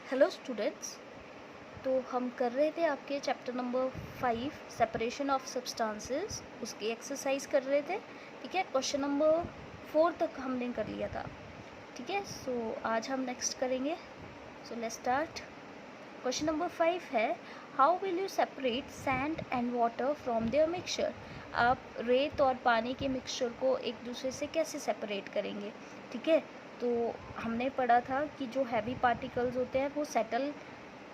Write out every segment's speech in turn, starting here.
Hello students. तो हम कर रहे थे आपके chapter number 5 separation of substances, उसकी एक्सरसाइज कर रहे थे। ठीक है, क्वेश्चन नंबर 4 तक हमने कर लिया था। ठीक है, सो आज हम नेक्स्ट करेंगे। So let's start. Question number 5 है, how will you separate sand and water from their mixture. आप रेत और पानी के मिक्सचर को एक दूसरे से कैसे सेपरेट करेंगे। ठीक है, तो हमने पढ़ा था कि जो हैवी पार्टिकल्स होते हैं वो सेटल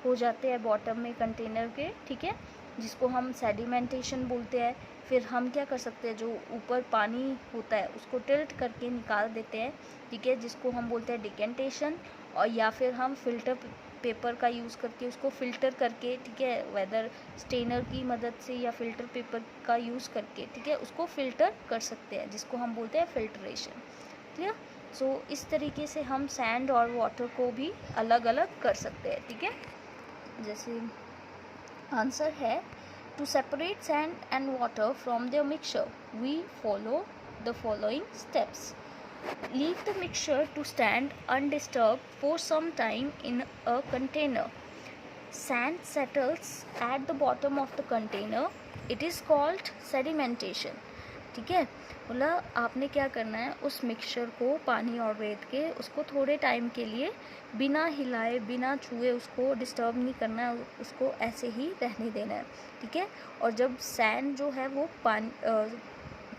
हो जाते हैं बॉटम में कंटेनर के। ठीक है, जिसको हम सेडिमेंटेशन बोलते हैं। फिर हम क्या कर सकते हैं, जो ऊपर पानी होता है उसको टिल्ट करके निकाल देते हैं। ठीक है, जिसको हम बोलते हैं डिकेंटेशन। और या फिर हम फिल्टर पेपर का यूज़ करके उसको फ़िल्टर करके, ठीक है, वेदर स्टेनर की मदद से या फिल्टर पेपर का यूज़ करके, ठीक है, उसको फ़िल्टर कर सकते हैं, जिसको हम बोलते हैं फिल्ट्रेशन। क्लियर। सो इस तरीके से हम सैंड और वाटर को भी अलग अलग कर सकते हैं। ठीक है, जैसे आंसर है, to separate sand and water from their mixture we follow the following steps. Leave the mixture to stand undisturbed for some time in a container. Sand settles at the bottom of the container. It is called sedimentation. ठीक है, बोला आपने क्या करना है, उस mixture को, पानी और रेत के, उसको थोड़े टाइम के लिए बिना हिलाए बिना छुए, उसको डिस्टर्ब नहीं करना है, उसको ऐसे ही रहने देना है। ठीक है, और जब सैंड जो है वो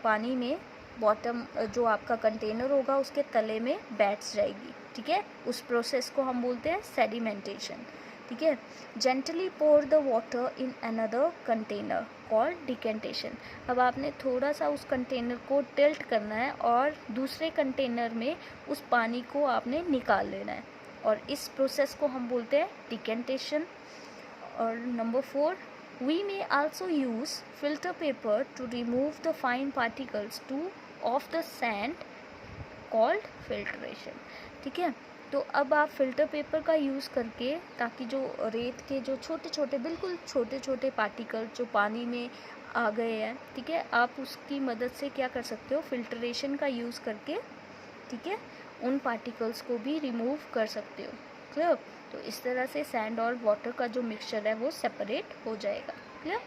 पानी में बॉटम जो आपका कंटेनर होगा उसके तले में बैठ जाएगी। ठीक है, उस प्रोसेस को हम बोलते हैं सेडिमेंटेशन। ठीक है, gently pour the water in another container called decantation. अब आपने थोड़ा सा उस कंटेनर को टिल्ट करना है और दूसरे कंटेनर में उस पानी को आपने निकाल लेना है, और इस प्रोसेस को हम बोलते हैं डिकेंटेशन। और number 4, we may also use filter paper to remove the fine particles of the sand called filtration. ठीक है, तो अब आप फिल्टर पेपर का यूज़ करके, ताकि जो रेत के जो छोटे छोटे, बिल्कुल छोटे छोटे पार्टिकल जो पानी में आ गए हैं, ठीक है, आप उसकी मदद से क्या कर सकते हो, फिल्ट्रेशन का यूज़ करके, ठीक है, उन पार्टिकल्स को भी रिमूव कर सकते हो। क्लियर। तो इस तरह से सैंड और वाटर का जो मिक्सचर है वो सेपरेट हो जाएगा। क्लियर।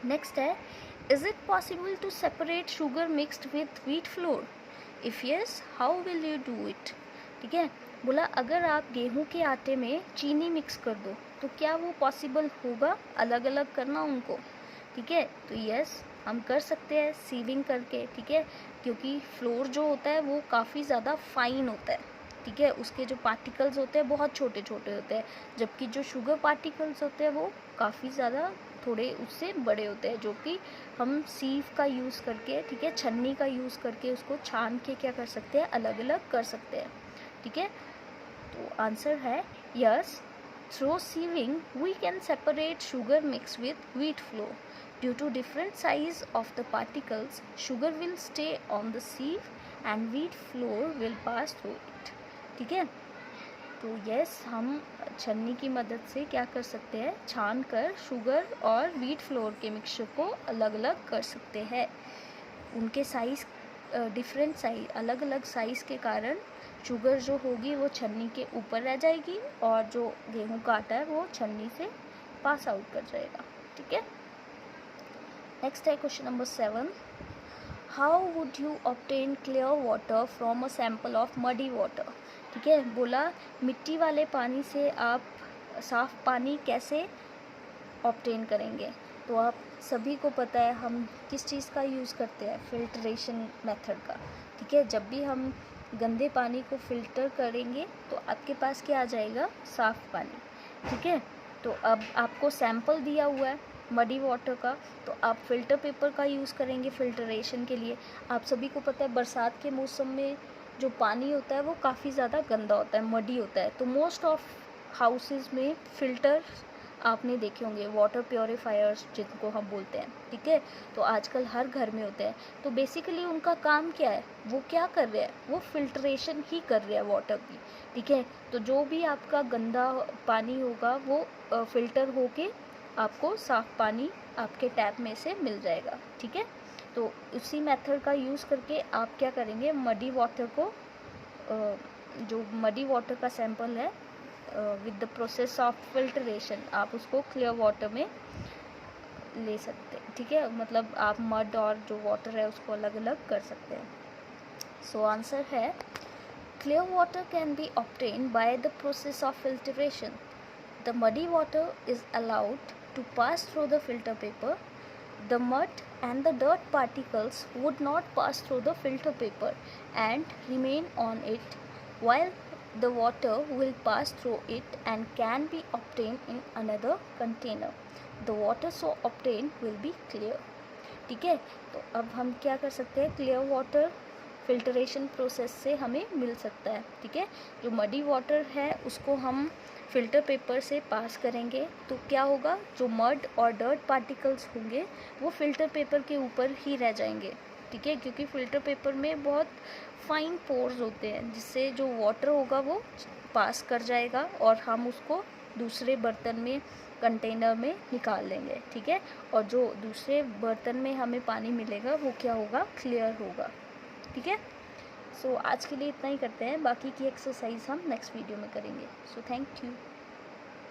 नेक्स्ट है, is it possible to separate sugar mixed with wheat flour. If yes, how will you do it. ठीक है, बोला अगर आप गेहूं के आटे में चीनी मिक्स कर दो तो क्या वो पॉसिबल होगा, अलग अलग करना उनको। ठीक है, तो यस, हम कर सकते हैं सीविंग करके। ठीक है, क्योंकि फ्लोर जो होता है वो काफ़ी ज़्यादा फाइन होता है। ठीक है, उसके जो पार्टिकल्स होते हैं बहुत छोटे छोटे होते हैं, जबकि जो शुगर पार्टिकल्स होते हैं वो काफ़ी ज़्यादा थोड़े उससे बड़े होते हैं, जो कि हम सीव का यूज़ करके, ठीक है, छन्नी का यूज़ करके उसको छान के क्या कर सकते हैं, अलग अलग कर सकते हैं। ठीक है, तो आंसर है yes, through sieving we can separate sugar mix with wheat flour. Due to different size of the particles, sugar will stay on the sieve and wheat flour will pass through it. ठीक है, तो yes, हम छन्नी की मदद से क्या कर सकते हैं, छान कर शुगर और व्हीट फ्लोर के मिक्सचर को अलग अलग कर सकते हैं। उनके साइज़ डिफरेंट साइज, अलग अलग साइज़ के कारण शुगर जो होगी वो छन्नी के ऊपर रह जाएगी और जो गेहूं का आटा है वो छन्नी से पास आउट कर जाएगा। ठीक है, नेक्स्ट है question number 7, how would you obtain clear water from a sample of muddy water. ठीक है, बोला मिट्टी वाले पानी से आप साफ़ पानी कैसे ऑब्टेन करेंगे। तो आप सभी को पता है हम किस चीज़ का यूज़ करते हैं, फिल्ट्रेशन मेथड का। ठीक है, जब भी हम गंदे पानी को फ़िल्टर करेंगे तो आपके पास क्या आ जाएगा, साफ़ पानी। ठीक है, तो अब आपको सैंपल दिया हुआ है मडी वाटर का, तो आप फ़िल्टर पेपर का यूज़ करेंगे फिल्ट्रेशन के लिए। आप सभी को पता है बरसात के मौसम में जो पानी होता है वो काफ़ी ज़्यादा गंदा होता है, मडी होता है, तो मोस्ट ऑफ हाउसेस में फ़िल्टर आपने देखे होंगे, वाटर प्योरीफायर्स जिनको हम बोलते हैं। ठीक है, तो आजकल हर घर में होते हैं। तो बेसिकली उनका काम क्या है, वो क्या कर रहे हैं, वो फिल्ट्रेशन ही कर रहे हैं वाटर की। ठीक है, तो जो भी आपका गंदा पानी होगा वो फ़िल्टर होके आपको साफ़ पानी आपके टैप में से मिल जाएगा। ठीक है, तो उसी मेथड का यूज़ करके आप क्या करेंगे, मडी वाटर को, जो मडी वाटर का सैंपल है with the process of filtration आप उसको क्लियर वाटर में ले सकते हैं, ठीक है। मतलब आप मड और जो वाटर है उसको अलग अलग कर सकते हैं। सो आंसर है clear water can be obtained by the process of filtration. The muddy water is allowed to pass through the filter paper. The mud and the dirt particles would not pass through the filter paper and remain on it, while the water will pass through it and can be obtained in another container. The water so obtained will be clear. ठीक है, तो अब हम क्या कर सकते हैं, clear water filtration process से हमें मिल सकता है, ठीक है। जो मडी वाटर है उसको हम फ़िल्टर पेपर से पास करेंगे तो क्या होगा, जो मड और डर्ट पार्टिकल्स होंगे वो फ़िल्टर पेपर के ऊपर ही रह जाएंगे, ठीक है, क्योंकि फ़िल्टर पेपर में बहुत फाइन पोर्स होते हैं जिससे जो वाटर होगा वो पास कर जाएगा और हम उसको दूसरे बर्तन में, कंटेनर में निकाल लेंगे, ठीक है। और जो दूसरे बर्तन में हमें पानी मिलेगा वो क्या होगा, क्लियर होगा, ठीक है। सो आज के लिए इतना ही करते हैं, बाकी की एक्सरसाइज हम नेक्स्ट वीडियो में करेंगे। So thank you.